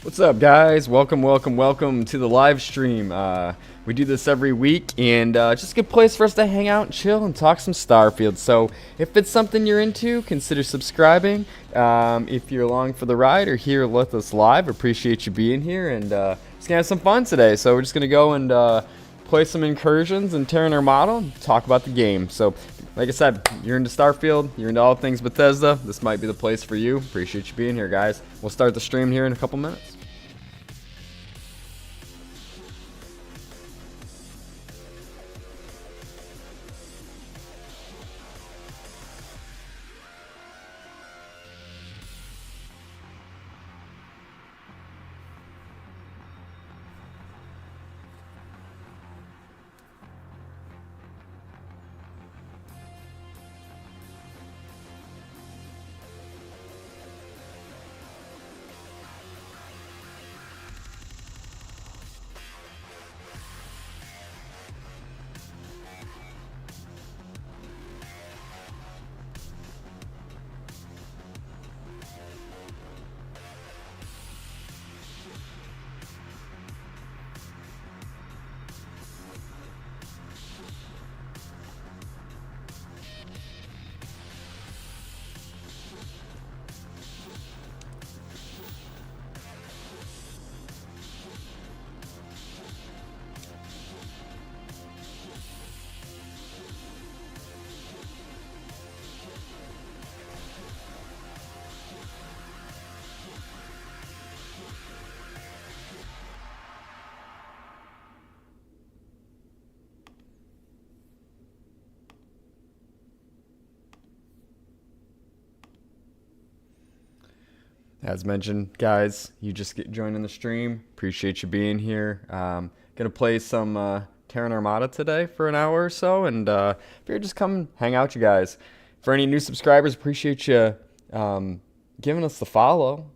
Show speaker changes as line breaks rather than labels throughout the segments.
What's up, guys? Welcome to the live stream. We do this every week, and just a good place for us to hang out and chill and talk some Starfield. So if it's something you're into, consider subscribing. If you're along for the ride or here with us live, appreciate you being here, and just gonna have some fun today. So we're just gonna go and play some incursions and tear in our model and talk about the game. So like I said, you're into Starfield, you're into all things Bethesda, this might be the place for you. Appreciate you being here, guys. We'll start the stream here in a couple minutes. As mentioned, guys, you just get joining the stream. Appreciate you being here. Gonna play some Terran Armada today for an hour or so, and if you're just come hang out, you guys. For any new subscribers, appreciate you giving us the follow.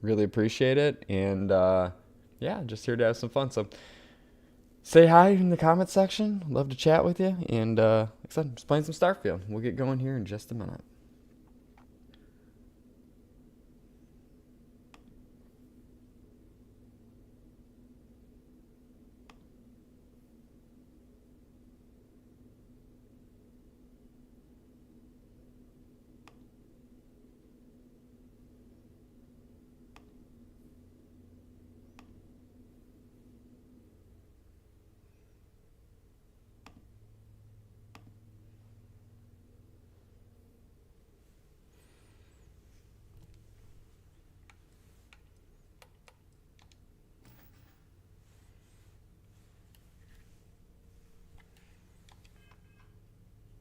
Really appreciate it, and yeah, just here to have some fun. So say hi in the comment section. Love to chat with you, and like I said, just playing some Starfield. We'll get going here in just a minute.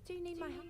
Do you need my help?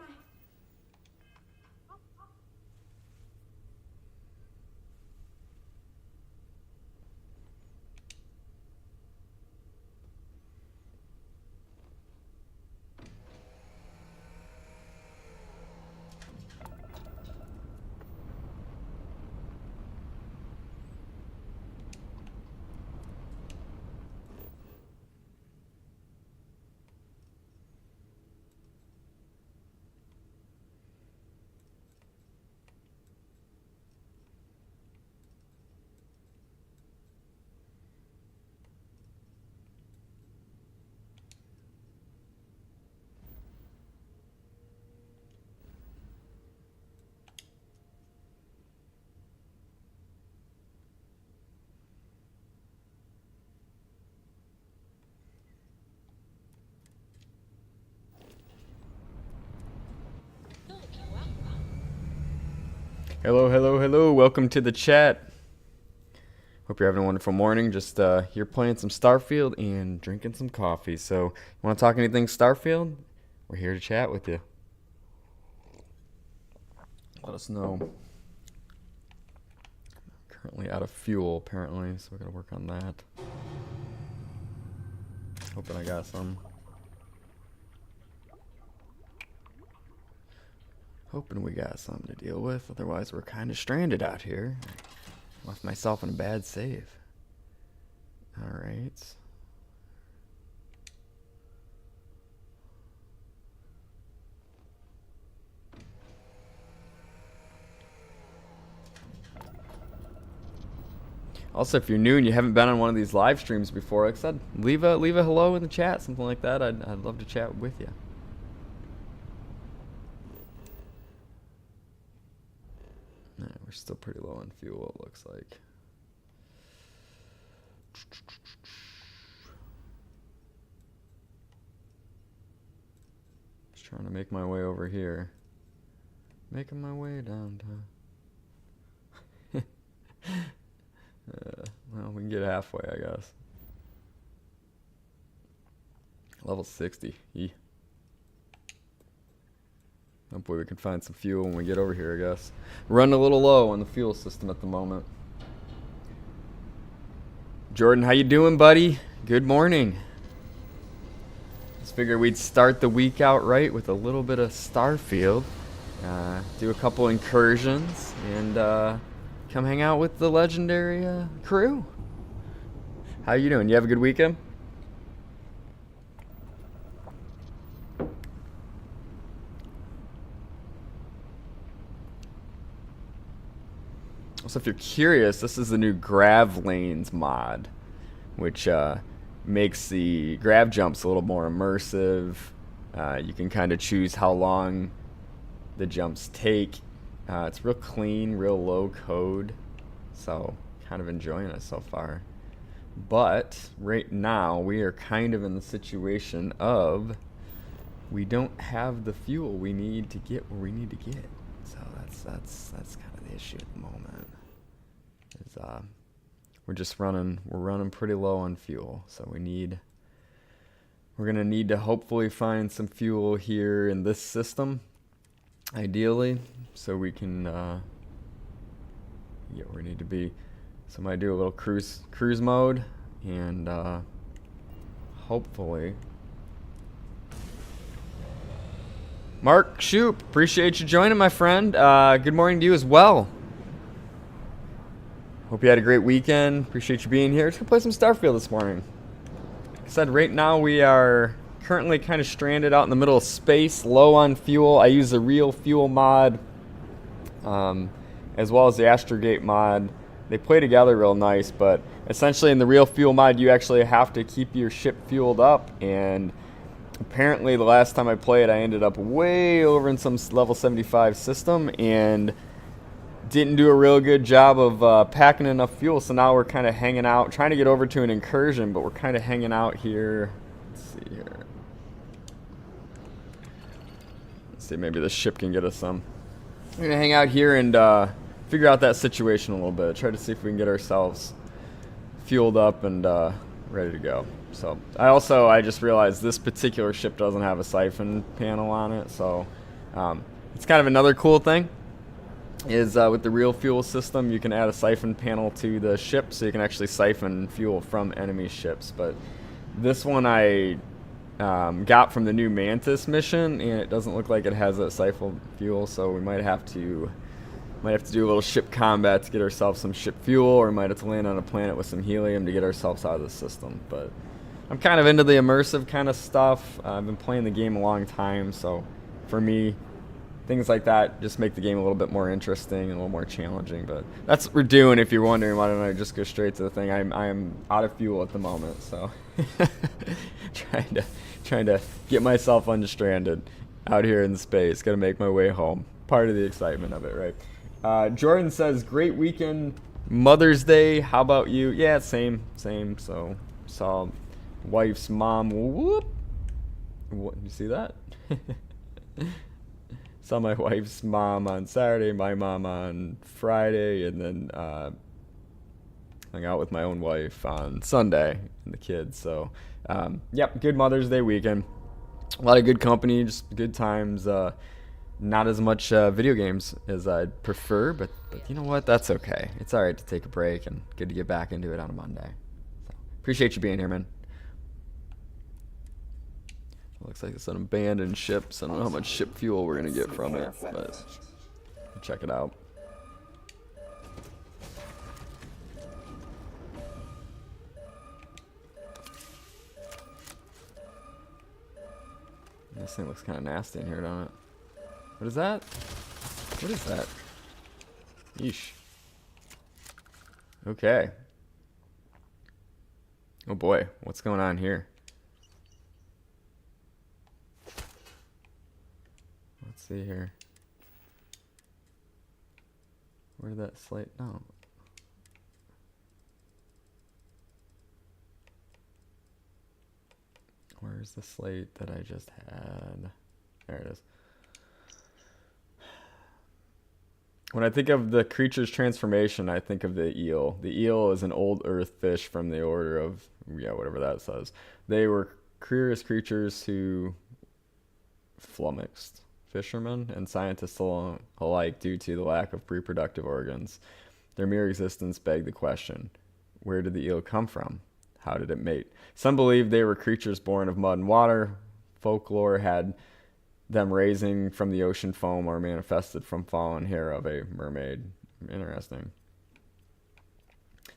Hello. Welcome to the chat. Hope you're having a wonderful morning. Just here playing some Starfield and drinking some coffee. So, you want to talk anything Starfield? We're here to chat with you. Let us know. Currently out of fuel, apparently, so we're going to work on that. Hoping I got some. Hoping we got something to deal with. Otherwise, we're kind of stranded out here. Left myself in a bad save. Alright. Also, if you're new and you haven't been on one of these live streams before, like I said, leave a hello in the chat, something like that. I'd love to chat with you. Nah, we're still pretty low on fuel, it looks like. Just trying to make my way over here. Making my way downtown. Well, we can get halfway, I guess. Level 60. Eeh. Hopefully we can find some fuel when we get over here, I guess. Running a little low on the fuel system at the moment. Jordan, how you doing, buddy? Good morning. Just figured we'd start the week out right with a little bit of Starfield. Do a couple incursions and come hang out with the legendary crew. How you doing? You have a good weekend? So if you're curious, this is the new grav lanes mod, which makes the grav jumps a little more immersive. You can kind of choose how long the jumps take. It's real clean, real low code, so kind of enjoying it so far. But right now we are kind of in the situation of we don't have the fuel we need to get where we need to get. So that's kind of the issue at the moment. Is we're running pretty low on fuel, so we're gonna need to hopefully find some fuel here in this system, ideally, so we can get where we need to be. So I might do a little cruise mode, and hopefully. Mark Shoop, appreciate you joining, my friend. Good morning to you as well. Hope you had a great weekend. Appreciate you being here. Just gonna play some Starfield this morning. Like I said, right now we are currently kind of stranded out in the middle of space, low on fuel. I use the real fuel mod, as well as the Astrogate mod. They play together real nice, but essentially in the real fuel mod, you actually have to keep your ship fueled up, and apparently the last time I played, I ended up way over in some level 75 system and didn't do a real good job of packing enough fuel. So now we're kind of hanging out, trying to get over to an incursion, but we're kind of hanging out here. Let's see here. Let's see, maybe the ship can get us some. We're going to hang out here and figure out that situation a little bit. Try to see if we can get ourselves fueled up and ready to go. So I just realized this particular ship doesn't have a siphon panel on it, so it's kind of another cool thing is with the real fuel system, you can add a siphon panel to the ship, so you can actually siphon fuel from enemy ships. But this one I got from the new Mantis mission, and it doesn't look like it has a siphon fuel, so we might have to do a little ship combat to get ourselves some ship fuel, or we might have to land on a planet with some helium to get ourselves out of the system. But I'm kind of into the immersive kind of stuff. I've been playing the game a long time, so for me, things like that just make the game a little bit more interesting and a little more challenging. But that's what we're doing. If you're wondering, why don't I just go straight to the thing? I am out of fuel at the moment, so trying to get myself unstranded out here in space. Got to make my way home. Part of the excitement of it, right? Jordan says, great weekend, Mother's Day. How about you? Yeah, same. So saw wife's mom. Whoop. What? You see that? Saw my wife's mom on Saturday, my mom on Friday, and then hung out with my own wife on Sunday and the kids. So, yep, good Mother's Day weekend. A lot of good company, just good times. Not as much video games as I'd prefer, but you know what? That's okay. It's all right to take a break, and good to get back into it on a Monday. So, appreciate you being here, man. Looks like it's an abandoned ship, so I don't know how much ship fuel we're going to get from it, but check it out. This thing looks kind of nasty in here, don't it? What is that? What is that? Yeesh. Okay. Oh boy, what's going on here? Let's see here. Where did that slate? No. Where's the slate that I just had? There it is. When I think of the creature's transformation, I think of the eel. The eel is an old earth fish from the order of, yeah, whatever that says. They were curious creatures who flummoxed fishermen and scientists alike due to the lack of reproductive organs. Their mere existence begged the question, where did the eel come from? How did it mate? Some believe they were creatures born of mud and water. Folklore had them raising from the ocean foam or manifested from fallen hair of a mermaid. Interesting.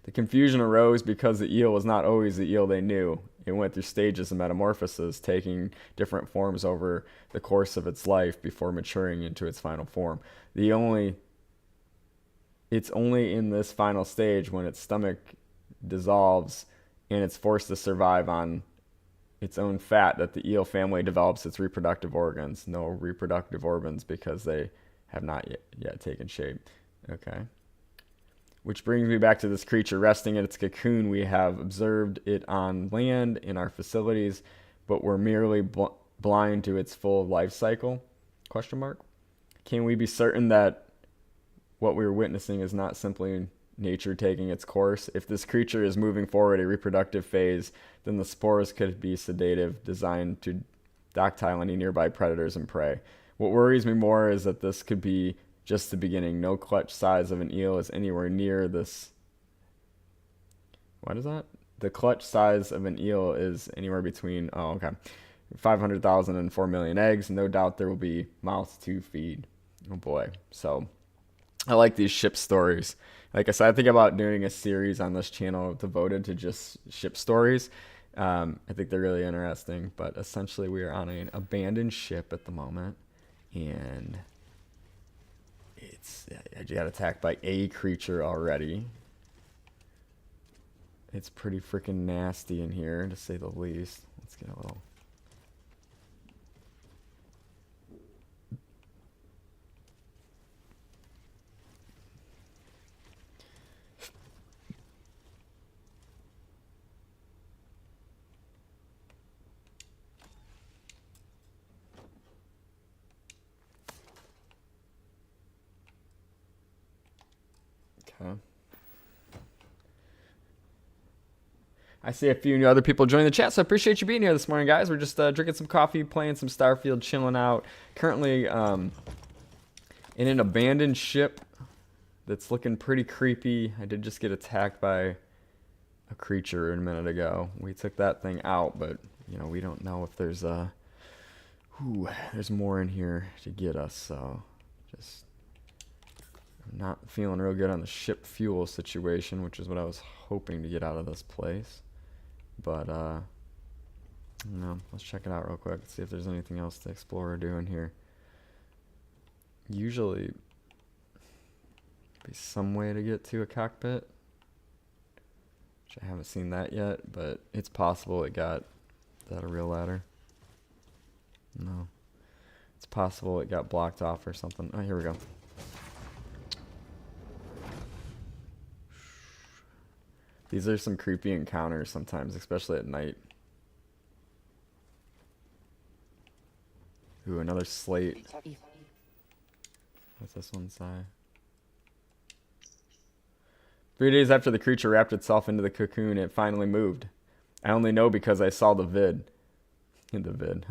The confusion arose because the eel was not always the eel they knew. It went through stages of metamorphosis, taking different forms over the course of its life before maturing into its final form. It's only in this final stage, when its stomach dissolves and it's forced to survive on its own fat, that the eel family develops its reproductive organs. No reproductive organs because they have not yet taken shape. Okay. Which brings me back to this creature resting in its cocoon. We have observed it on land in our facilities, but we're merely blind to its full life cycle? Question mark. Can we be certain that what we're witnessing is not simply nature taking its course? If this creature is moving forward a reproductive phase, then the spores could be sedative, designed to dactyl any nearby predators and prey. What worries me more is that this could be just the beginning. No clutch size of an eel is anywhere near this. What is that? The clutch size of an eel is anywhere between, 500,000 and 4 million eggs. No doubt there will be mouths to feed. Oh boy. So I like these ship stories. Like I said, I think about doing a series on this channel devoted to just ship stories. I think they're really interesting. But essentially, we are on an abandoned ship at the moment, and I got attacked by a creature already. It's pretty freaking nasty in here, to say the least. Let's get a little. Okay. I see a few other people joining the chat, so I appreciate you being here this morning, guys. We're just drinking some coffee, playing some Starfield, chilling out. Currently in an abandoned ship that's looking pretty creepy. I did just get attacked by a creature a minute ago. We took that thing out, but we don't know if there's there's more in here to get us. So just not feeling real good on the ship fuel situation, which is what I was hoping to get out of this place. But let's check it out real quick. See if there's anything else to explore or do in here. Usually be some way to get to a cockpit, which I haven't seen that yet, but it's possible it got. Is that a real ladder? No. It's possible it got blocked off or something. Oh, here we go. These are some creepy encounters sometimes, especially at night. Ooh, another slate. What's this one say? 3 days after the creature wrapped itself into the cocoon, it finally moved. I only know because I saw the vid. The vid.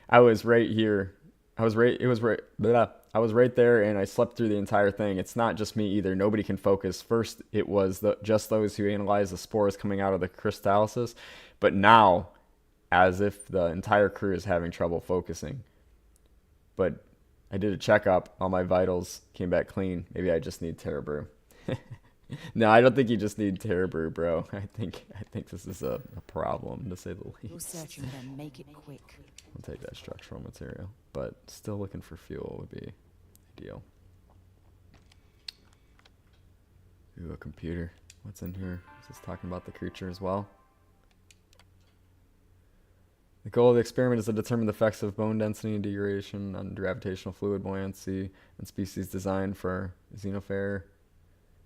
I was right here. I was right there, and I slept through the entire thing. It's not just me either. Nobody can focus. First, it was just those who analyzed the spores coming out of the crystallisis. But now, as if the entire crew is having trouble focusing. But I did a checkup. All my vitals came back clean. Maybe I just need Terra Brew. No, I don't think you just need Terra Brew, bro. I think this is a problem, to say the least.
You're searching them, make it quick.
I'll take that structural material, but still looking for fuel would be ideal. Ooh, a computer. What's in here? Is this talking about the creature as well? The goal of the experiment is to determine the effects of bone density and degradation on gravitational fluid buoyancy and species designed for xenophare.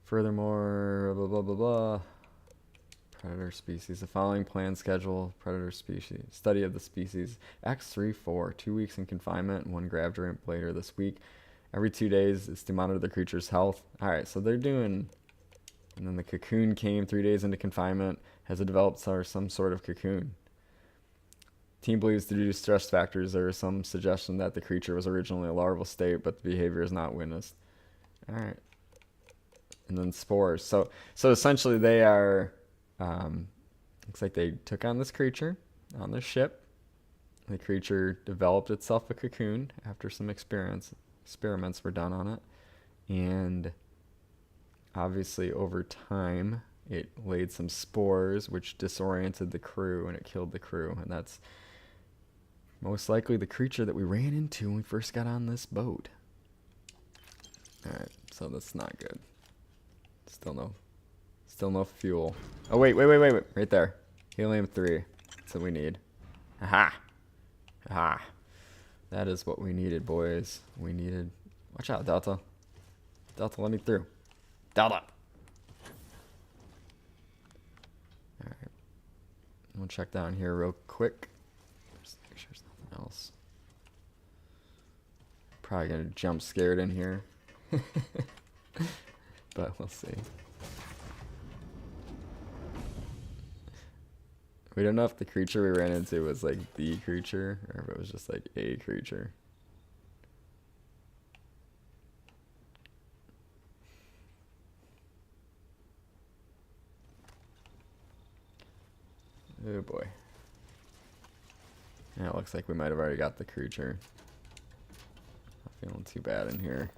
Furthermore, blah, blah, blah, blah. Predator species. The following plan schedule. Predator species. Study of the species. Acts 3-4. 2 weeks in confinement. 1 grav drink later this week. Every 2 days is to monitor the creature's health. Alright, so they're doing... And then the cocoon came 3 days into confinement. Has it developed some sort of cocoon? Team believes due to stress factors, there is some suggestion that the creature was originally a larval state, but the behavior is not witnessed. Alright. And then spores. So essentially they are... looks like they took on this creature on their ship. The creature developed itself a cocoon after some experiments were done on it. And obviously over time it laid some spores which disoriented the crew and it killed the crew. And that's most likely the creature that we ran into when we first got on this boat. Alright, so that's not good. Still no fuel. Oh, wait. Right there. Helium 3. That's what we need. Aha. Aha. That is what we needed, boys. We needed... Watch out, Delta. Delta, let me through. Delta! Alright. We'll check down here real quick. Just make sure there's nothing else. Probably gonna jump scared in here. But we'll see. We don't know if the creature we ran into was like the creature or if it was just like a creature. Oh boy. Yeah, it looks like we might have already got the creature. Not feeling too bad in here.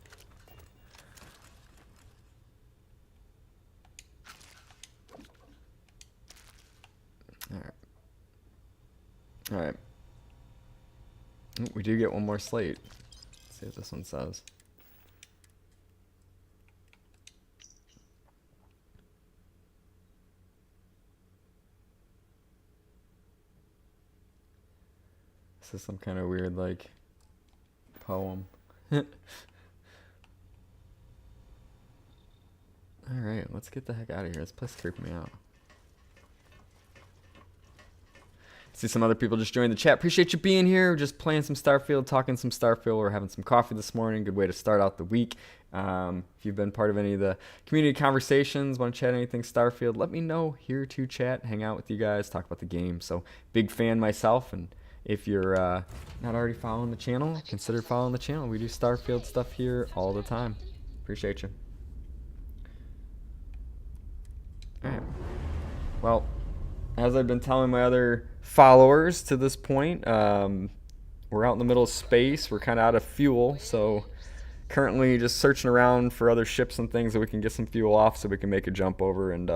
Alright. We do get one more slate. Let's see what this one says. This is some kind of weird, like, poem. Alright, let's get the heck out of here. This place creeping me out. See some other people just joined the chat. Appreciate you being here. We're just playing some Starfield, talking some Starfield. We're having some coffee this morning. Good way to start out the week. If you've been part of any of the community conversations, want to chat anything Starfield, let me know. Here to chat, hang out with you guys, talk about the game. So big fan myself, and if you're not already following the channel, consider following the channel. We do Starfield stuff here all the time. Appreciate you. All right. Well, as I've been telling my other followers to this point, we're out in the middle of space. We're kind of out of fuel, so currently just searching around for other ships and things that we can get some fuel off so we can make a jump over and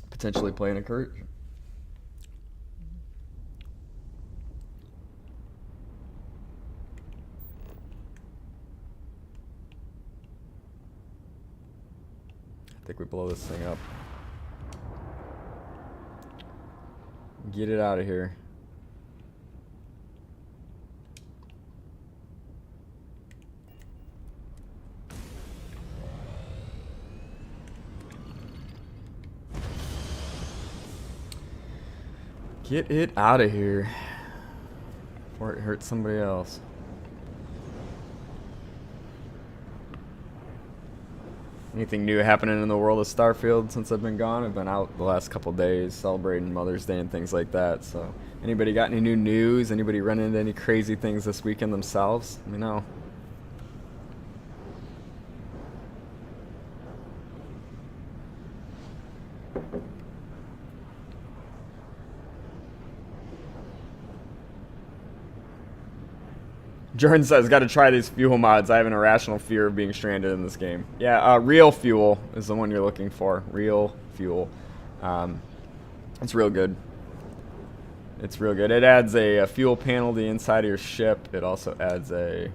potentially play an incursion. I think we blow this thing up. Get it out of here. Get it out of here before it hurts somebody else. Anything new happening in the world of Starfield since I've been gone? I've been out the last couple days celebrating Mother's Day and things like that. So anybody got any new news? Anybody run into any crazy things this weekend themselves? Let me know. Jordan says, got to try these fuel mods. I have an irrational fear of being stranded in this game. Yeah, real fuel is the one you're looking for. Real fuel. It's real good. It's real good. It adds a fuel panel to the inside of your ship. It also adds a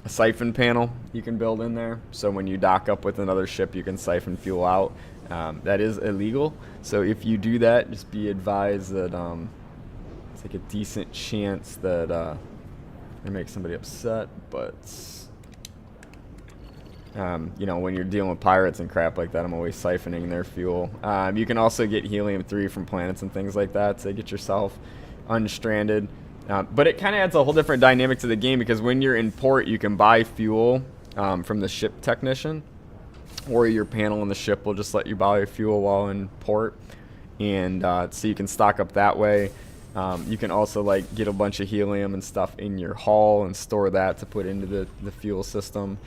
a siphon panel you can build in there. So when you dock up with another ship, you can siphon fuel out. That is illegal. So if you do that, just be advised that it's like a decent chance that it makes somebody upset. But you know, when you're dealing with pirates and crap like that, I'm always siphoning their fuel. You can also get helium-3 from planets and things like that to get yourself unstranded. But it kind of adds a whole different dynamic to the game, because when you're in port, you can buy fuel from the ship technician, or your panel on the ship will just let you buy fuel while in port, and so you can stock up that way. You can also like get a bunch of helium and stuff in your hull and store that to put into the fuel system.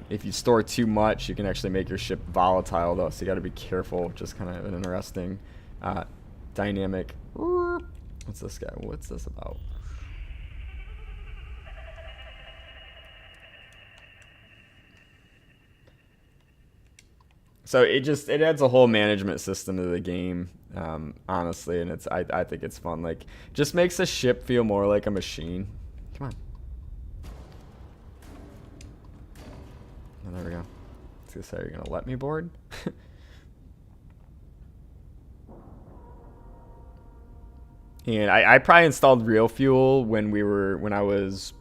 If you store too much, you can actually make your ship volatile, though, so you got to be careful. Just kind of an interesting dynamic. What's this guy? What's this about? So it adds a whole management system to the game, honestly, and I think it's fun. Like, just makes the ship feel more like a machine. Come on. Oh, there we go. I was gonna say, are you gonna let me board? And I probably installed real fuel when I was,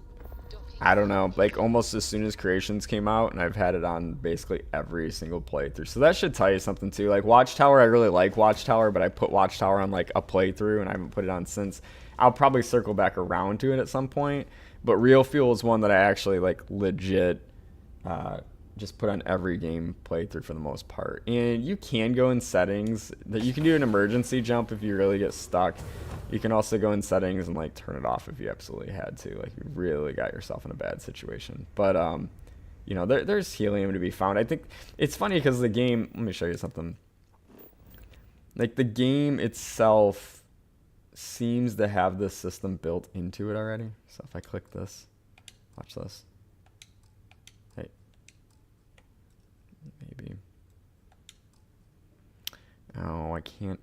I don't know, like almost as soon as Creations came out, and I've had it on basically every single playthrough. So that should tell you something too. Like Watchtower, I really like Watchtower, but I put Watchtower on like a playthrough, and I haven't put it on since. I'll probably circle back around to it at some point. But Real Fuel is one that I actually like legit just put on every game playthrough for the most part. And you can go in settings that you can do an emergency jump if you really get stuck. You can also go in settings and like turn it off if you absolutely had to, like you really got yourself in a bad situation. But you know, there's helium to be found. I think it's funny because the game, let me show you something. Like the game itself seems to have this system built into it already. So if I click this, watch this. Hey, maybe. Oh, I can't.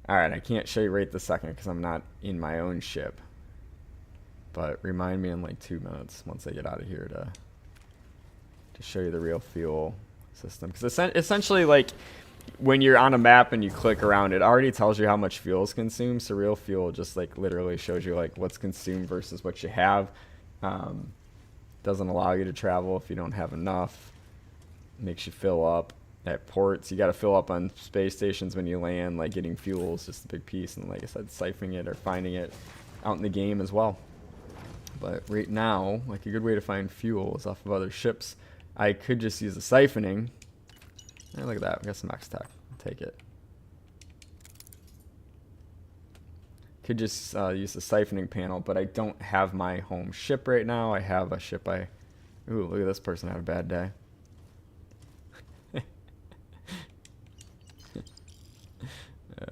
Alright, I can't show you right this second because I'm not in my own ship. But remind me in like 2 minutes once I get out of here to show you the real fuel system. Because essentially, like, when you're on a map and you click around, it already tells you how much fuel is consumed. So real fuel just like literally shows you like what's consumed versus what you have. Doesn't allow you to travel if you don't have enough. Makes you fill up. At ports, you got to fill up on space stations when you land. Like getting fuel is just a big piece, and like I said, siphoning it or finding it out in the game as well. But right now, like a good way to find fuel is off of other ships. I could just use the siphoning. Hey, look at that, we got some X-Tech. Take it. Could just use the siphoning panel, but I don't have my home ship right now. I have a ship ooh, look at this person had a bad day.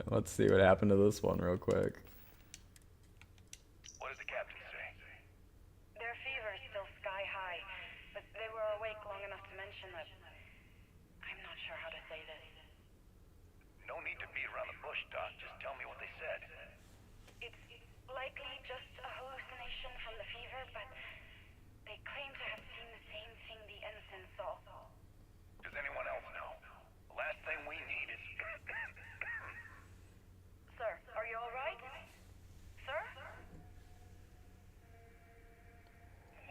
Let's see what happened to this one real quick.
What does the captain say?
Their fever is still sky high, but they were awake long enough to mention that... I'm not sure how to say this.
No need to beat around the bush, Doc. Just tell me what they said.
It's likely just a hallucination from the fever, but they claim to have seen the same thing the ensign saw.
Does anyone else know? The last thing we need is...
Sir, are you all right? Sir?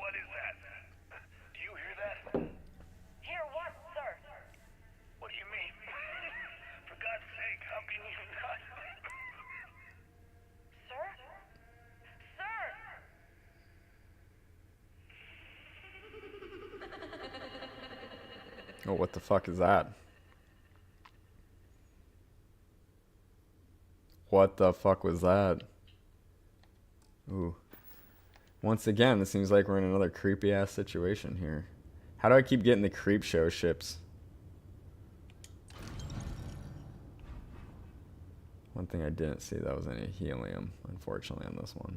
What is that? Do you hear that?
Hear what, sir?
What do you mean? For God's sake, how can you not?
Sir? Sir!
Oh, what the fuck is that? What the fuck was that? Ooh. Once again, it seems like we're in another creepy ass situation here. How do I keep getting the creep show ships? One thing I didn't see, that was any helium, unfortunately, on this one.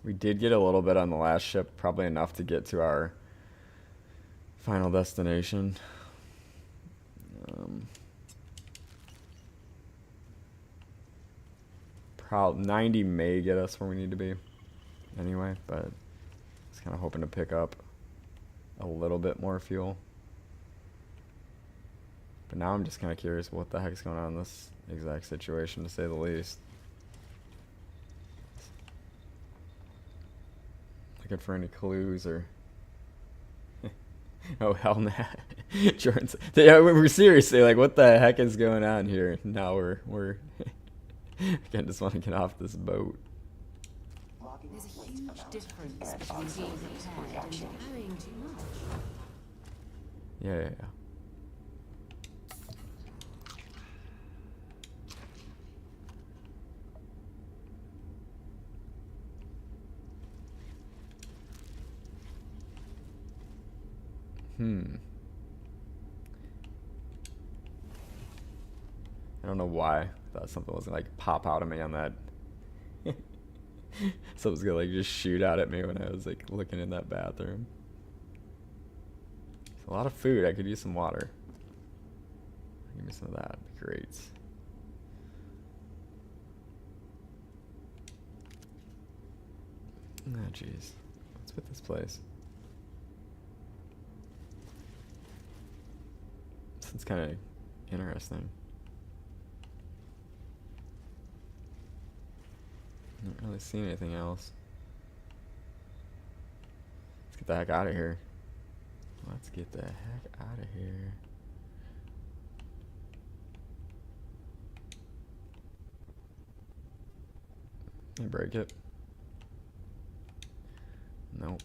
We did get a little bit on the last ship, probably enough to get to our final destination. Probably 90 may get us where we need to be anyway, but I was kind of hoping to pick up a little bit more fuel. But now I'm just kind of curious what the heck's going on in this exact situation, to say the least. Looking for any clues or... Oh, hell nah. Jordan's... Yeah, we're seriously like, what the heck is going on here? Now we're again, just want to get off this boat.
There's a huge difference between being prepared and carrying too much.
Yeah. I don't know why. I thought something was gonna like pop out of me on that. So it was gonna like just shoot out at me when I was like looking in that bathroom. It's a lot of food. I could use some water. Give me some of that. That'd be great. Oh jeez. What's with this place? It's kind of interesting. I don't really see anything else. Let's get the heck out of here. Let's get the heck out of here. Can I break it? Nope.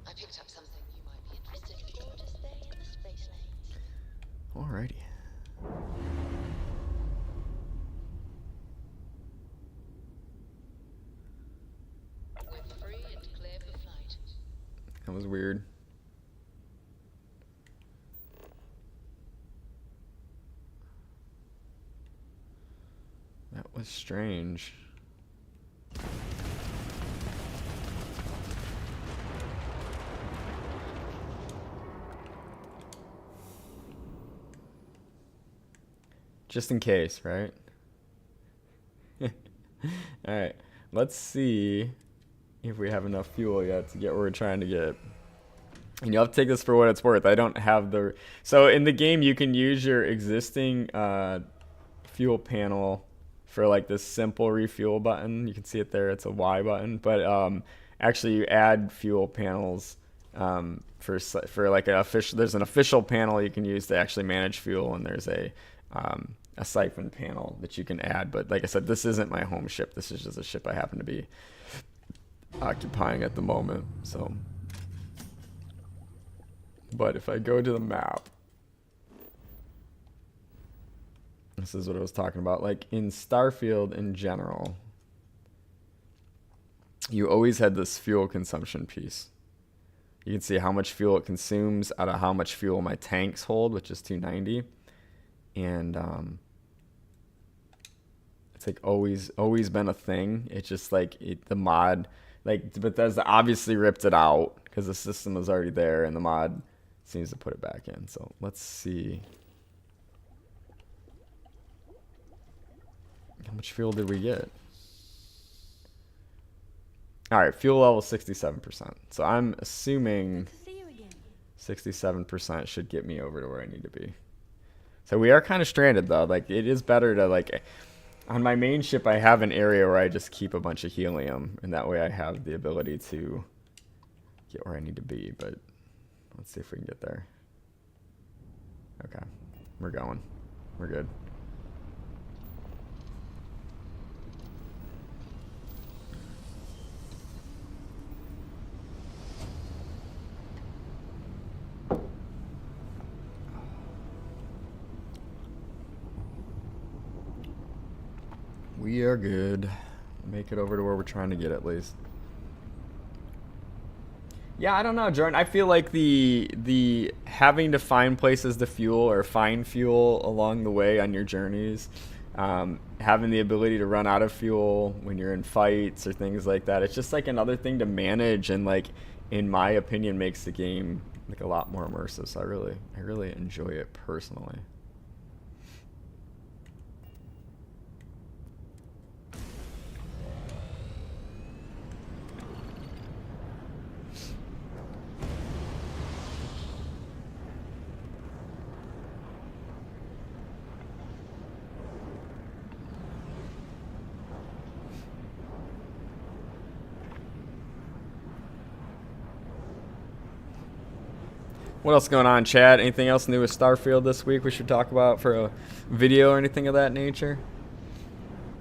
I picked up something you might be interested in. Or to stay in the space lanes.
Alrighty.
We're free and clear for flight.
That was weird. That was strange. Just in case, right? Alright, let's see if we have enough fuel yet to get where we're trying to get. And you'll have to take this for what it's worth. I don't have the... So in the game, you can use your existing fuel panel for like this simple refuel button. You can see it there. It's a Y button. But actually, you add fuel panels for like an official... There's an official panel you can use to actually manage fuel, and there's a siphon panel that you can add. But like I said, this isn't my home ship. This is just a ship I happen to be occupying at the moment. So, but if I go to the map, this is what I was talking about. Like in Starfield in general, you always had this fuel consumption piece. You can see how much fuel it consumes out of how much fuel my tanks hold, which is 290. And it's like always been a thing. It's just like the mod, like Bethesda obviously ripped it out because the system was already there, and the mod seems to put it back in. So let's see. How much fuel did we get? All right, fuel level 67%. So I'm assuming 67% should get me over to where I need to be. So we are kind of stranded though. Like it is better to like, on my main ship I have an area where I just keep a bunch of helium, and that way I have the ability to get where I need to be. But let's see if we can get there. Okay, we're going. We're good. We are good. Make it over to where we're trying to get at least. Yeah, I don't know, Jordan. I feel like the having to find places to fuel or find fuel along the way on your journeys, having the ability to run out of fuel when you're in fights or things like that, it's just like another thing to manage, and like in my opinion makes the game like a lot more immersive. So I really enjoy it personally. What else going on, Chad? Anything else new with Starfield this week we should talk about for a video or anything of that nature?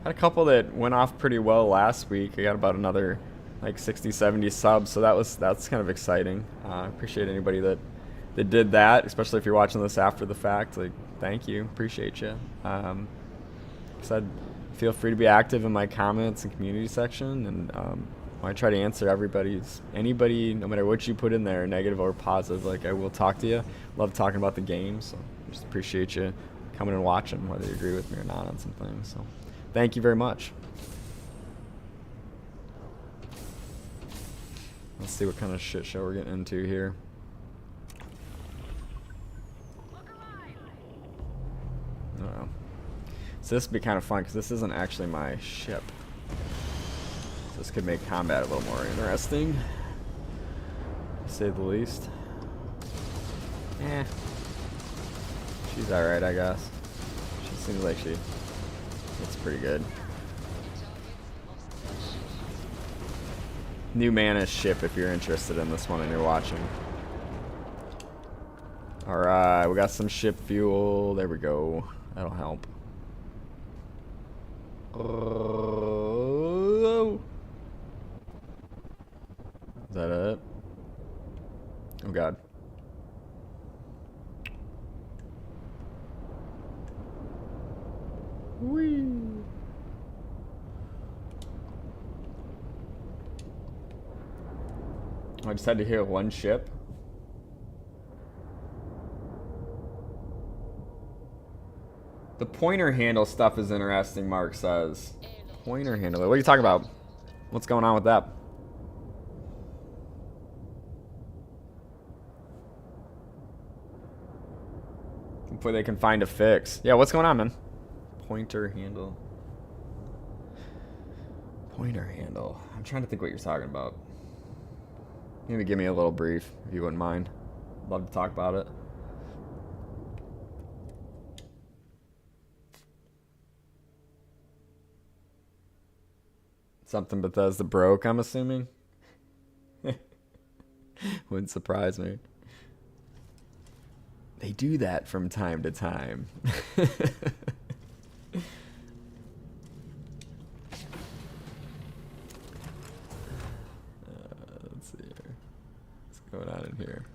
Had a couple that went off pretty well last week. I got about another like 60, 70 subs, so that's kind of exciting. Appreciate anybody that did that, especially if you're watching this after the fact. Like, thank you, appreciate you. Said, feel free to be active in my comments and community section, and I try to answer anybody, no matter what you put in there, negative or positive. Like, I will talk to you. Love talking about the game, so just appreciate you coming and watching, whether you agree with me or not on some things. So, thank you very much. Let's see what kind of shit show we're getting into here. Uh-oh. So this would be kind of fun because this isn't actually my ship. So this could make combat a little more interesting, to say the least. She's alright, I guess. She seems like it's pretty good. New mana ship if you're interested in this one and you're watching. Alright, we got some ship fuel. There we go. That'll help. Is that it? Oh god. Whee! I just had to hear one ship. The pointer handle stuff is interesting, Mark says. Pointer handle. What are you talking about? What's going on with that? Hopefully they can find a fix. Yeah, what's going on, man? Pointer handle. Pointer handle. I'm trying to think what you're talking about. Maybe give me a little brief, if you wouldn't mind. Love to talk about it. Something Bethesda broke, I'm assuming. Wouldn't surprise me. They do that from time to time. Let's see here. What's going on in here?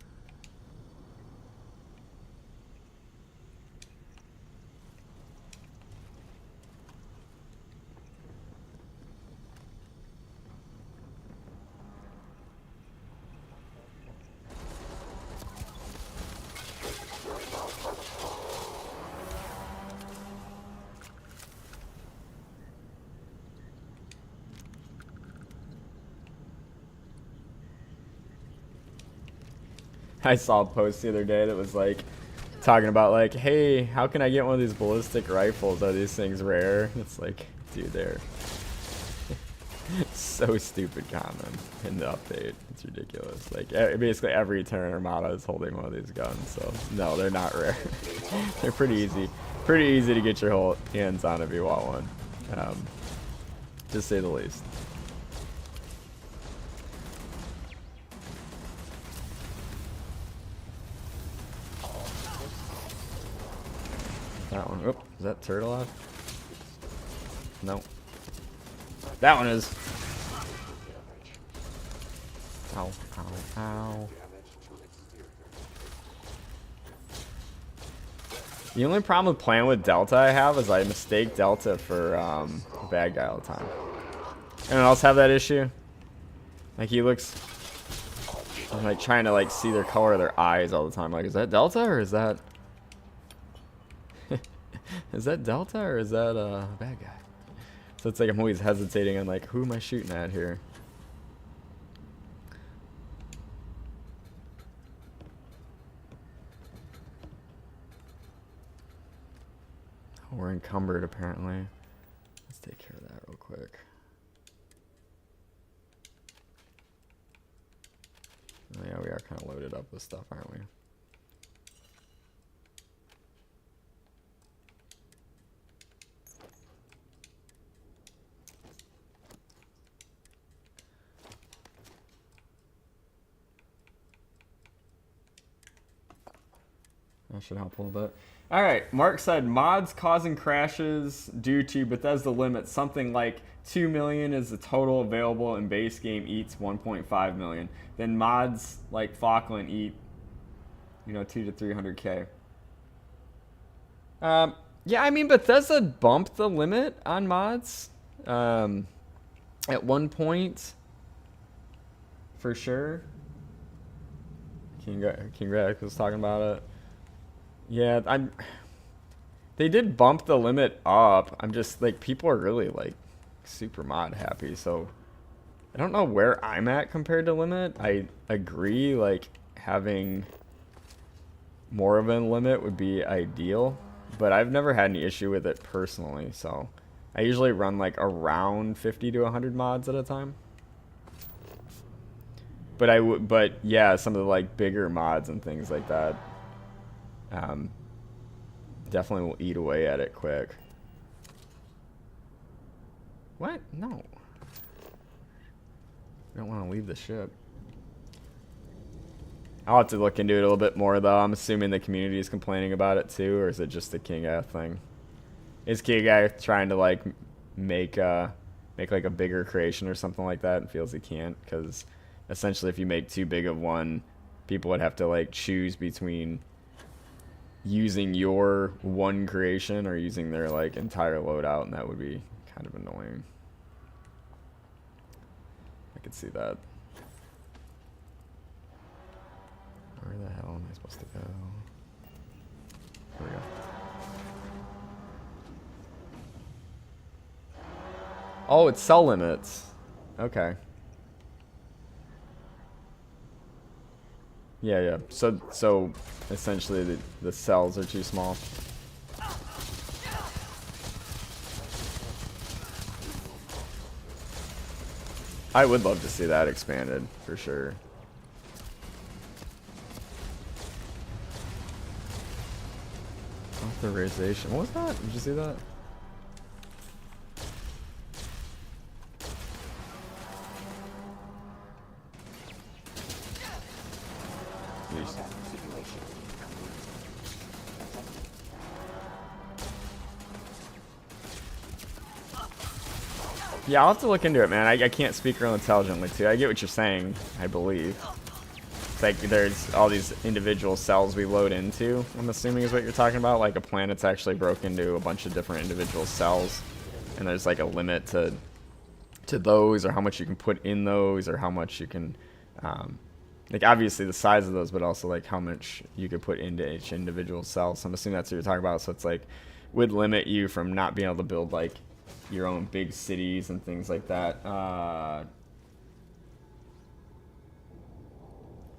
I saw a post the other day that was like talking about like, hey, how can I get one of these ballistic rifles? Are these things rare? It's like, dude, they're so stupid common in the update. It's ridiculous. Like basically every Terran Armada is holding one of these guns. So no, they're not rare. They're pretty easy to get your hands on if you want one, to say the least. That one. Oop, is that turtle off? No. That one is. Ow, ow, ow. The only problem with playing with Delta I have is I mistake Delta for a bad guy all the time. Anyone else have that issue? Like he looks. I'm like trying to like see their color of their eyes all the time. Like, is that Delta or is that? Is that Delta or is that a bad guy? So it's like I'm always hesitating on like, who am I shooting at here? Oh, we're encumbered apparently. Let's take care of that real quick. Oh yeah, we are kind of loaded up with stuff, aren't we? That should help a little bit. All right, Mark said mods causing crashes due to Bethesda limits. Something like 2 million is the total available in base game eats 1.5 million. Then mods like Falkland eat, 2 to 300K. Yeah, I mean Bethesda bumped the limit on mods at one point, for sure. King Greg was talking about it. Yeah, they did bump the limit up. I'm just like, people are really like super mod happy, so I don't know where I'm at compared to limit. I agree, like having more of a limit would be ideal, but I've never had any issue with it personally, so I usually run like around 50 to 100 mods at a time. But yeah, some of the like bigger mods and things like that definitely will eat away at it quick. What? No. I don't want to leave the ship. I'll have to look into it a little bit more, though. I'm assuming the community is complaining about it, too, or is it just the King Guy thing? Is King Guy trying to, like, make like, a bigger creation or something like that and feels he can't? Because, essentially, if you make too big of one, people would have to, like, choose between using your one creation or using their, like, entire loadout, and that would be kind of annoying. I could see that. Where the hell am I supposed to go? Here we go. Oh, it's cell limits. Okay. Yeah. So essentially the cells are too small. I would love to see that expanded for sure. Authorization. What was that? Did you see that? Yeah, I'll have to look into it, man. I can't speak real intelligently, too. I get what you're saying, I believe. It's like there's all these individual cells we load into, I'm assuming is what you're talking about. Like a planet's actually broken into a bunch of different individual cells. And there's like a limit to those, or how much you can put in those, or how much you can... like obviously the size of those, but also like how much you could put into each individual cell. So I'm assuming that's what you're talking about. So it's like, would limit you from not being able to build like your own big cities and things like that.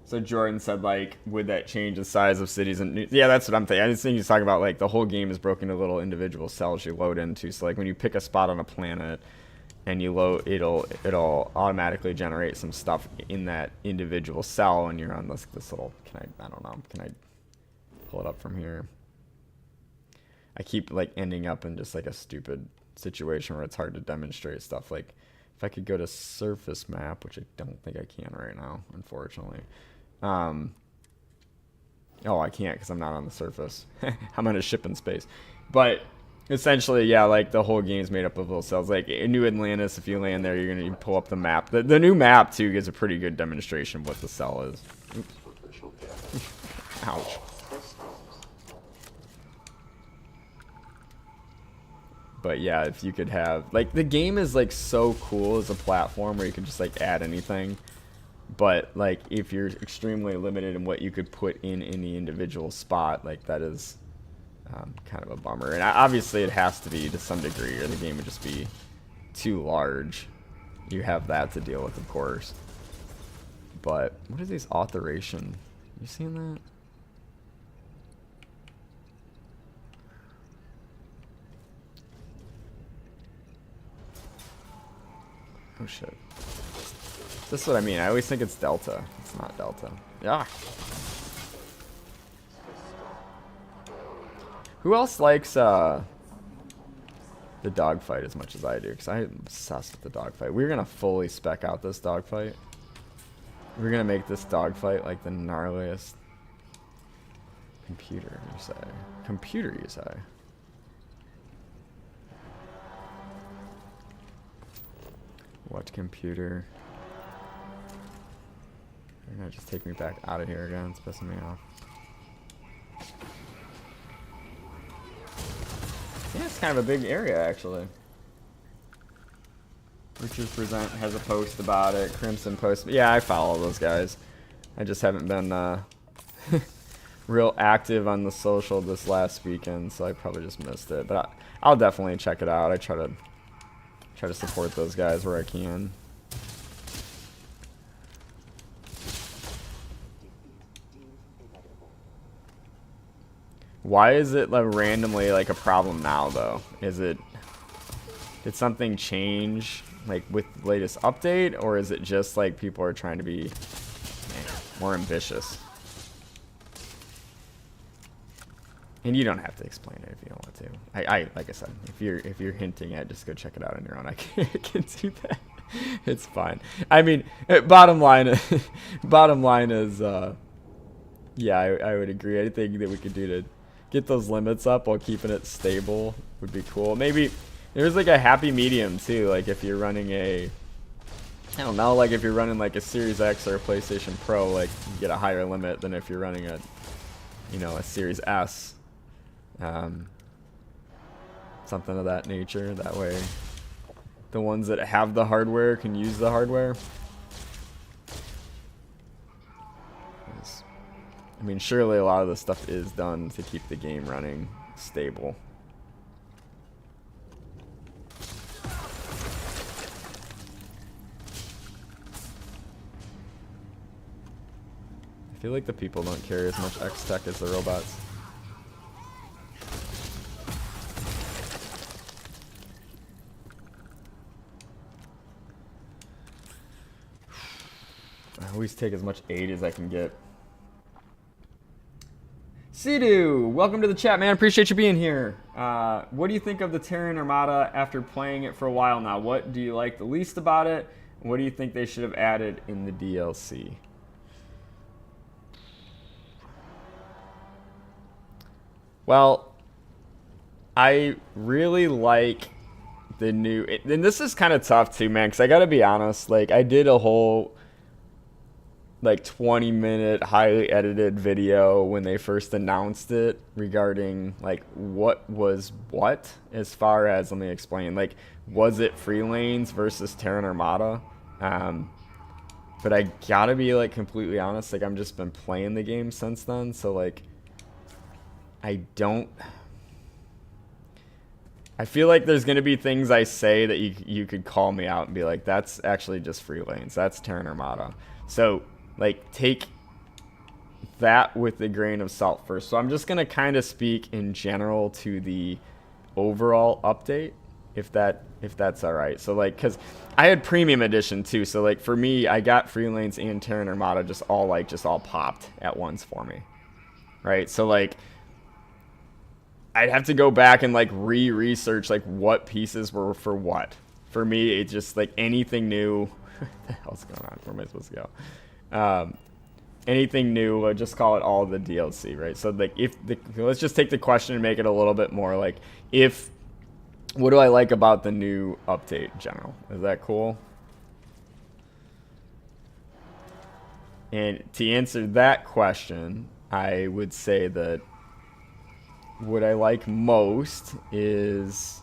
So Jordan said, like, would that change the size of cities? And yeah, that's what I'm thinking. I just think he's talking about, like, the whole game is broken into little individual cells you load into. So, like, when you pick a spot on a planet and you load, it'll automatically generate some stuff in that individual cell, and you're on this little, I don't know, can I pull it up from here? I keep, like, ending up in just, like, a stupid situation where it's hard to demonstrate stuff. Like if I could go to surface map, which I don't think I can right now, unfortunately. Oh, I can't because I'm not on the surface. I'm on a ship in space. But essentially, yeah, like the whole game's made up of little cells. Like in New Atlantis, if you land there, you're gonna pull up the map. The new map too gives a pretty good demonstration of what the cell is. Oops. Ouch. But yeah, if you could have, like, the game is like so cool as a platform where you can just like add anything, but like if you're extremely limited in what you could put in any individual spot, like that is kind of a bummer. And obviously it has to be to some degree, or the game would just be too large. You have that to deal with, of course. But what is these authorization? You seeing that? Oh shit. This is what I mean. I always think it's Delta. It's not Delta. Yeah. Who else likes the dogfight as much as I do? Because I'm obsessed with the dogfight. We're going to fully spec out this dogfight. We're going to make this dogfight like the gnarliest Computer, you say. Computer, you say. What computer? You're gonna just take me back out of here again. It's pissing me off. Yeah, it's kind of a big area, actually. Richard Present has a post about it. Crimson post. Yeah, I follow those guys. I just haven't been real active on the social this last weekend, so I probably just missed it. But I'll definitely check it out. I try to support those guys where I can. Why is it like randomly like a problem now though? Did something change like with the latest update, or is it just like people are trying to be more ambitious? And you don't have to explain it if you don't want to. I like I said, if you're hinting at, just go check it out on your own. I can do that. It's fine. I mean, bottom line is, yeah, I would agree. Anything that we could do to get those limits up while keeping it stable would be cool. Maybe there's like a happy medium too. Like if you're running I don't know, like if you're running like a Series X or a PlayStation Pro, like you get a higher limit than if you're running a Series S. Something of that nature. That way the ones that have the hardware can use the hardware. I mean, surely a lot of the stuff is done to keep the game running stable. I feel like the people don't carry as much X-Tech as the robots. I always take as much aid as I can get. Sidu, welcome to the chat, man. Appreciate you being here. What do you think of the Terran Armada after playing it for a while now? What do you like the least about it? What do you think they should have added in the DLC? Well, I really like the new... And this is kind of tough too, man, because I got to be honest. Like, I did a whole... like 20-minute highly edited video when they first announced it regarding like what was what, as far as, let me explain, like was it free lanes versus Terran Armada. But I gotta be like completely honest, like I'm just been playing the game since then, so like I feel like there's gonna be things I say that you could call me out and be like, that's actually just free lanes, that's Terran Armada. So like, take that with a grain of salt first. So I'm just going to kind of speak in general to the overall update, if that's all right. So, like, because I had Premium Edition, too. So, like, for me, I got Free Lanes and Terran Armada just all popped at once for me. Right? So, like, I'd have to go back and, like, re-research, like, what pieces were for what. For me, it's just, like, anything new. What the hell's going on? Where am I supposed to go? Anything new, we'll just call it all the DLC, right? So like let's just take the question and make it a little bit more like, what do I like about the new update in general? Is that cool? And to answer that question, I would say that what I like most is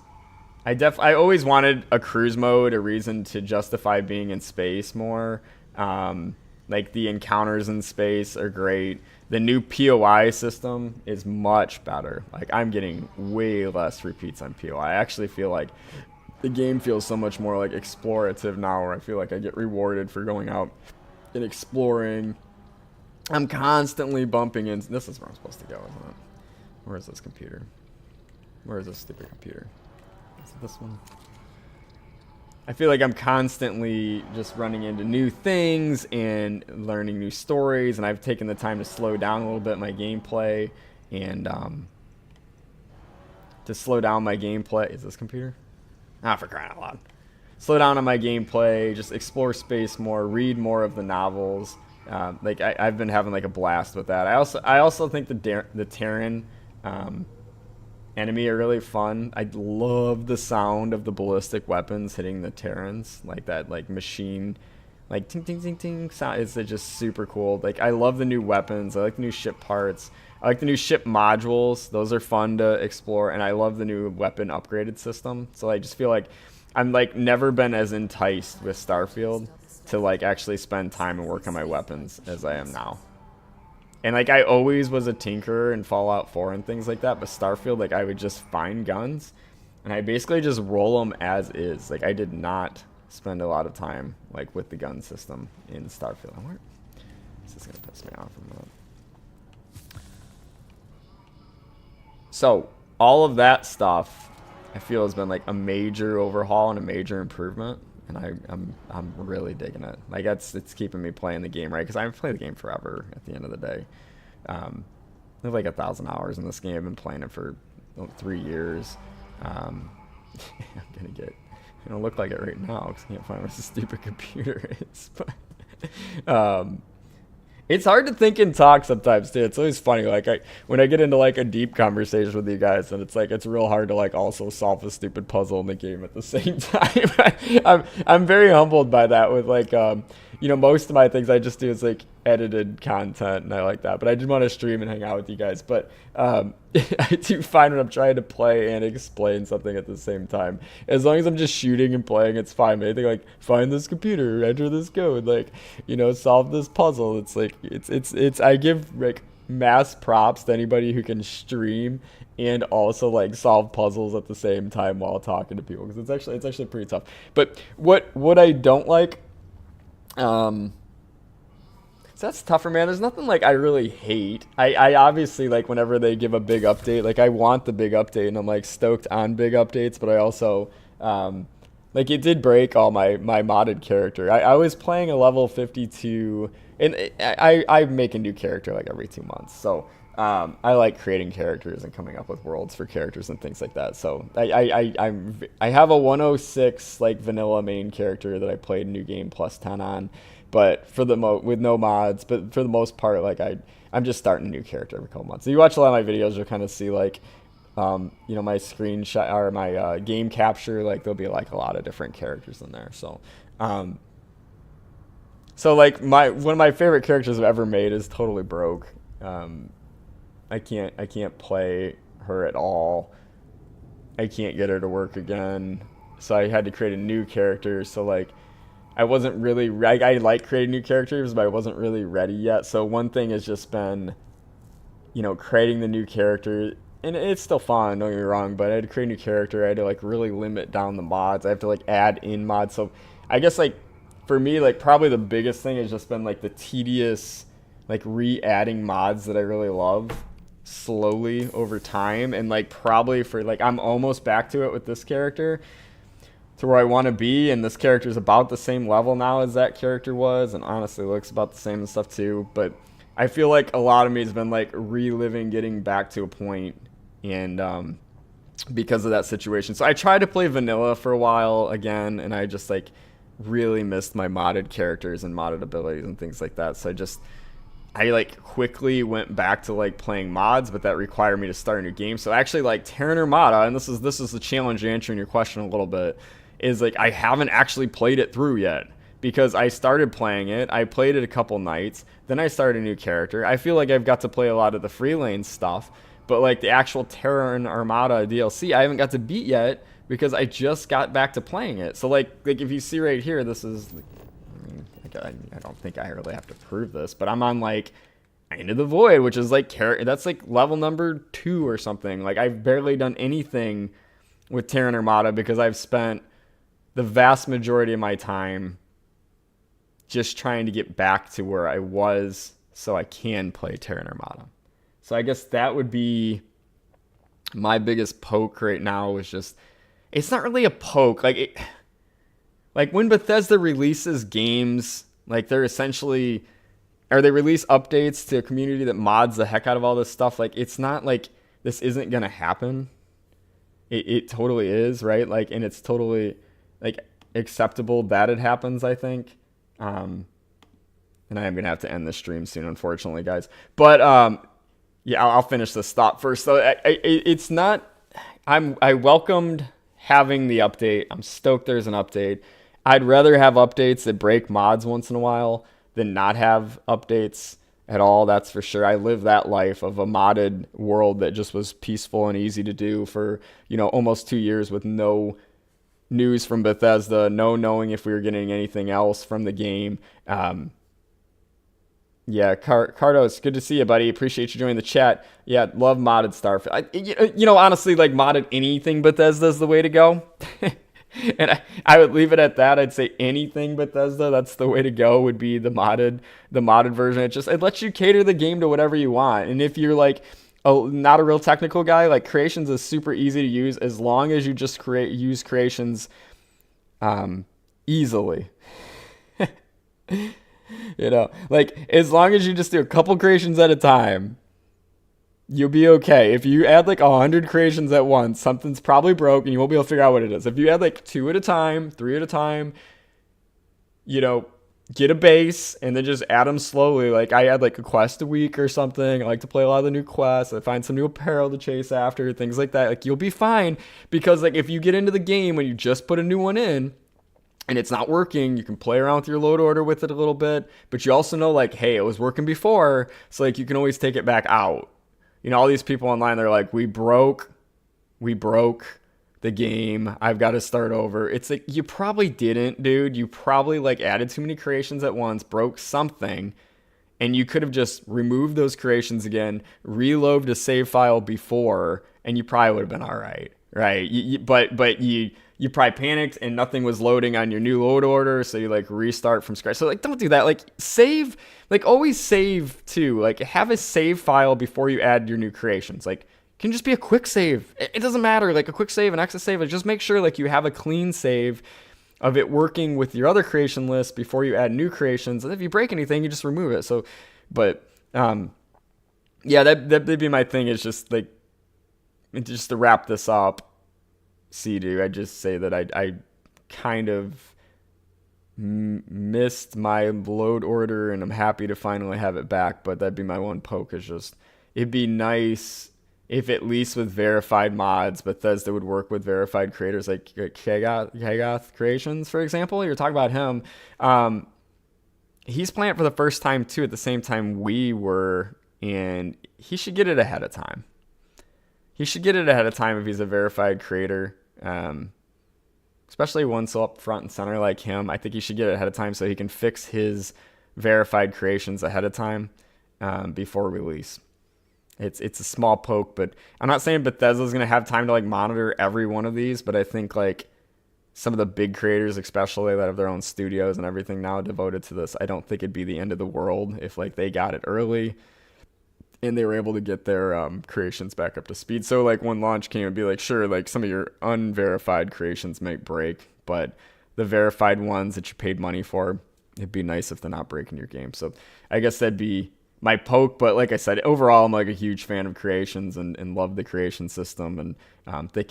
I always wanted a cruise mode, a reason to justify being in space more. Like the encounters in space are great. The new POI system is much better. Like I'm getting way less repeats on POI. I actually feel like the game feels so much more like explorative now, where I feel like I get rewarded for going out and exploring. I'm constantly bumping into... This is where I'm supposed to go, isn't it? Where is this computer? Where is this stupid computer? Is it this one? I feel like I'm constantly just running into new things and learning new stories, and I've taken the time to slow down a little bit my gameplay, and to slow down my gameplay. Is this computer? Ah, for crying out loud. slow down on my gameplay, just explore space more, read more of the novels. Like I've been having like a blast with that. I also think the Terran enemy are really fun. I love the sound of the ballistic weapons hitting the Terrans, like that like machine, like ting ting ting ting sound. It's just super cool. Like I love the new weapons. I like the new ship parts. I like the new ship modules. Those are fun to explore, and I love the new weapon upgraded system. So I just feel like I'm like never been as enticed with Starfield to like actually spend time and work on my weapons as I am now. And like I always was a tinkerer in Fallout 4 and things like that, but Starfield, like I would just find guns and I basically just roll them as is. Like I did not spend a lot of time like with the gun system in Starfield. This is gonna piss me off a minute. So all of that stuff I feel has been like a major overhaul and a major improvement, and I'm really digging it. Like it's keeping me playing the game, right? Because I've played the game forever. At the end of the day, I have like 1,000 hours in this game. I've been playing it for 3 years. I'm gonna get. I don't look like it right now because I can't find where this stupid computer is. But it's hard to think and talk sometimes too. It's always funny. Like when I get into like a deep conversation with you guys, and it's like it's real hard to like also solve a stupid puzzle in the game at the same time. I'm very humbled by that. With like most of my things I just do is like edited content, and I like that. But I just want to stream and hang out with you guys. But I do find when I'm trying to play and explain something at the same time, as long as I'm just shooting and playing, it's fine. Anything like find this computer, enter this code, like solve this puzzle. It's like it's I give like mass props to anybody who can stream and also like solve puzzles at the same time while talking to people, because it's actually pretty tough. But what I don't like, so that's tougher, man. There's nothing like I really hate. I obviously like whenever they give a big update, like I want the big update and I'm like stoked on big updates, but I also like it did break all my modded character. I was playing a level 52, and I make a new character like every 2 months. So I like creating characters and coming up with worlds for characters and things like that. So I have a 106 like vanilla main character that I played New Game Plus 10 on, but for the with no mods. But for the most part, like I'm just starting a new character every couple months. So you watch a lot of my videos, you'll kind of see like my screenshot or my game capture. Like there'll be like a lot of different characters in there. So so like one of my favorite characters I've ever made is totally broke. I can't play her at all. I can't get her to work again. So I had to create a new character. So like I wasn't really I like creating new characters, but I wasn't really ready yet. So one thing has just been creating the new character, and it's still fun, don't get me wrong, but I had to create a new character. I had to like really limit down the mods. I have to like add in mods. So I guess like for me, like probably the biggest thing has just been like the tedious like re-adding mods that I really love slowly over time. And like probably for like I'm almost back to it with this character, to where I want to be, and this character is about the same level now as that character was, and honestly looks about the same and stuff too. But I feel like a lot of me has been like reliving getting back to a point, and because of that situation. So I tried to play vanilla for a while again, and I just like really missed my modded characters and modded abilities and things like that. So I like quickly went back to like playing mods, but that required me to start a new game. So actually like Terran Armada, and this is the challenge answering your question a little bit, is like I haven't actually played it through yet, because I started playing it, I played it a couple nights, then I started a new character. I feel like I've got to play a lot of the free lane stuff, but like the actual Terran Armada DLC I haven't got to beat yet, because I just got back to playing it. So like if you see right here, this is I don't think I really have to prove this, but I'm on like Into the Void, which is like that's like level number 2 or something. Like I've barely done anything with Terran Armada, because I've spent the vast majority of my time just trying to get back to where I was so I can play Terran Armada. So I guess that would be my biggest poke right now. Is just, it's not really a poke. Like when Bethesda releases games, like they're essentially, or they release updates to a community that mods the heck out of all this stuff. Like it's not like this isn't going to happen. It totally is, right? Like, and it's totally like acceptable that it happens, I think. And I am going to have to end the stream soon, unfortunately, guys. But yeah, I'll finish this thought first. So it's not, I welcomed having the update. I'm stoked there's an update. I'd rather have updates that break mods once in a while than not have updates at all. That's for sure. I live that life of a modded world that just was peaceful and easy to do for, almost 2 years with no news from Bethesda, no knowing if we were getting anything else from the game. Yeah, Cardos, good to see you, buddy. Appreciate you joining the chat. Yeah, love modded Starfield. Honestly, like modded anything Bethesda is the way to go. And I would leave it at that. I'd say anything Bethesda, that's the way to go, would be the modded version. It lets you cater the game to whatever you want. And if you're like not a real technical guy, like creations is super easy to use as long as you just use creations easily. Like as long as you just do a couple creations at a time, you'll be okay. If you add like 100 creations at once, something's probably broke and you won't be able to figure out what it is. If you add like 2 at a time, 3 at a time, get a base and then just add them slowly. Like I add like a quest a week or something. I like to play a lot of the new quests. I find some new apparel to chase after, things like that. Like you'll be fine, because like if you get into the game when you just put a new one in and it's not working, you can play around with your load order with it a little bit, but you also know like, hey, it was working before, so like you can always take it back out. All these people online, they're like, we broke the game. I've got to start over. It's like, you probably didn't, dude. You probably like added too many creations at once, broke something, and you could have just removed those creations again, reloaded a save file before, and you probably would have been all right, right? But you probably panicked and nothing was loading on your new load order, so you like restart from scratch. So like, don't do that. Like save, like always save too. Like have a save file before you add your new creations. Like it can just be a quick save. It doesn't matter. Like a quick save, an extra save. Like just make sure like you have a clean save of it working with your other creation list before you add new creations. And if you break anything, you just remove it. So, but yeah, that'd be my thing. Is just like, just to wrap this up. Dude, I just say that I kind of missed my load order, and I'm happy to finally have it back. But that'd be my one poke. Is just, it'd be nice if at least with verified mods, Bethesda would work with verified creators like Kagoth Creations, for example. You're talking about him. He's playing it for the first time too, at the same time we were, and he should get it ahead of time. He should get it ahead of time if he's a verified creator. Especially one so up front and center like him. I think he should get it ahead of time so he can fix his verified creations ahead of time before release. It's a small poke, but I'm not saying Bethesda's going to have time to like monitor every one of these, but I think like some of the big creators, especially that have their own studios and everything now devoted to this, I don't think it'd be the end of the world if like they got it early and they were able to get their creations back up to speed. So like when launch came, it'd be like, sure, like some of your unverified creations might break, but the verified ones that you paid money for, it'd be nice if they're not breaking your game. So I guess that'd be my poke. But like I said, overall, I'm like a huge fan of creations and love the creation system, and think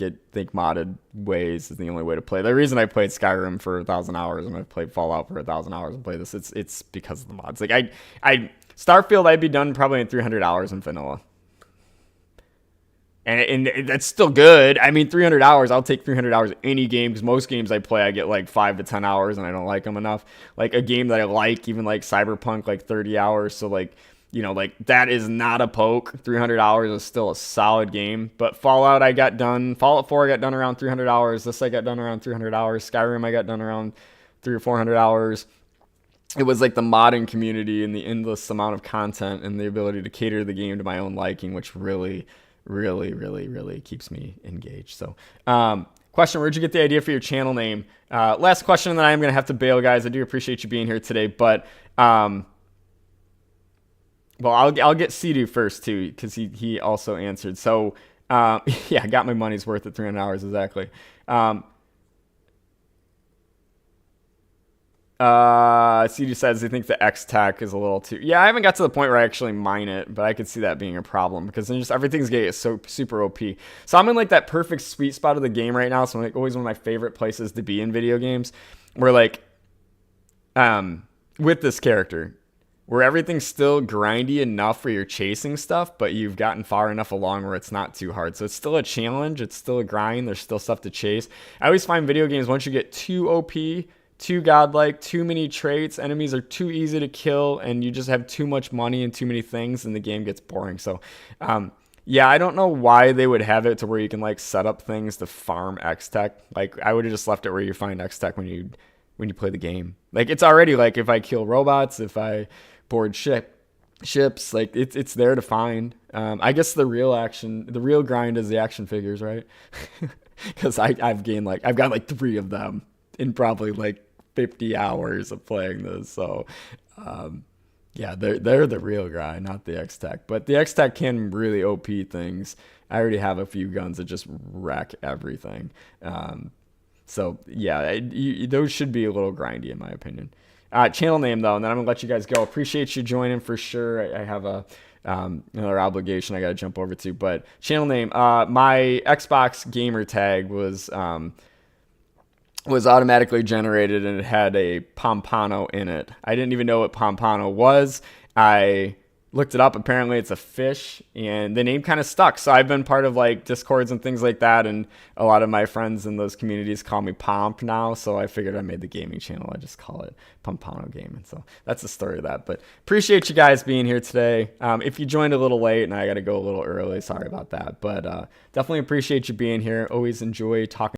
modded ways is the only way to play. The reason I played Skyrim for 1,000 hours and I've played Fallout for 1,000 hours and play this, it's because of the mods. Like Starfield, I'd be done probably in 300 hours in vanilla. And that's still good. I mean, 300 hours, I'll take 300 hours any game, because most games I play, I get like 5 to 10 hours and I don't like them enough. Like a game that I like, even like Cyberpunk, like 30 hours. So like, like that is not a poke. 300 hours is still a solid game. But Fallout 4 I got done around 300 hours. This I got done around 300 hours. Skyrim I got done around 300 or 400 hours. It was like the modding community and the endless amount of content and the ability to cater the game to my own liking, which really, really, really, really keeps me engaged. So, question, where'd you get the idea for your channel name? Last question, and then I'm going to have to bail, guys. I do appreciate you being here today, but, well, I'll get Sidu first too, because he also answered. So, yeah, I got my money's worth at 300 hours, exactly. CD says he thinks the X-Tech is a little too... Yeah, I haven't got to the point where I actually mine it, but I could see that being a problem because then just everything's getting so super OP. So I'm in like that perfect sweet spot of the game right now. So like always one of my favorite places to be in video games where like, with this character, where everything's still grindy enough where you're chasing stuff, but you've gotten far enough along where it's not too hard. So it's still a challenge. It's still a grind. There's still stuff to chase. I always find video games, once you get too OP, too godlike, too many traits, enemies are too easy to kill, and you just have too much money and too many things, and the game gets boring. So, yeah, I don't know why they would have it to where you can like set up things to farm X-Tech. Like I would have just left it where you find X-Tech when you play the game. Like it's already like if I kill robots, if I board ships, like it's there to find. I guess the real grind is the action figures, right? Because I've got like 3 of them in probably like 50 hours of playing this. So yeah, they're the real grind, not the X-Tech. But the X-Tech can really OP things. I already have a few guns that just wreck everything. So yeah, those should be a little grindy in my opinion. Channel name though, and then I'm gonna let you guys go. Appreciate you joining for sure. I have another obligation I gotta jump over to, but channel name. My Xbox gamer tag was automatically generated and it had a pompano in it. I didn't even know what pompano was. I looked it up. Apparently it's a fish, and the name kind of stuck. So I've been part of like Discords and things like that, and a lot of my friends in those communities call me Pomp now. So I figured I made the gaming channel. I just call it Pompano Gaming. So that's the story of that. But appreciate you guys being here today. If you joined a little late and I got to go a little early, sorry about that. But definitely appreciate you being here. Always enjoy talking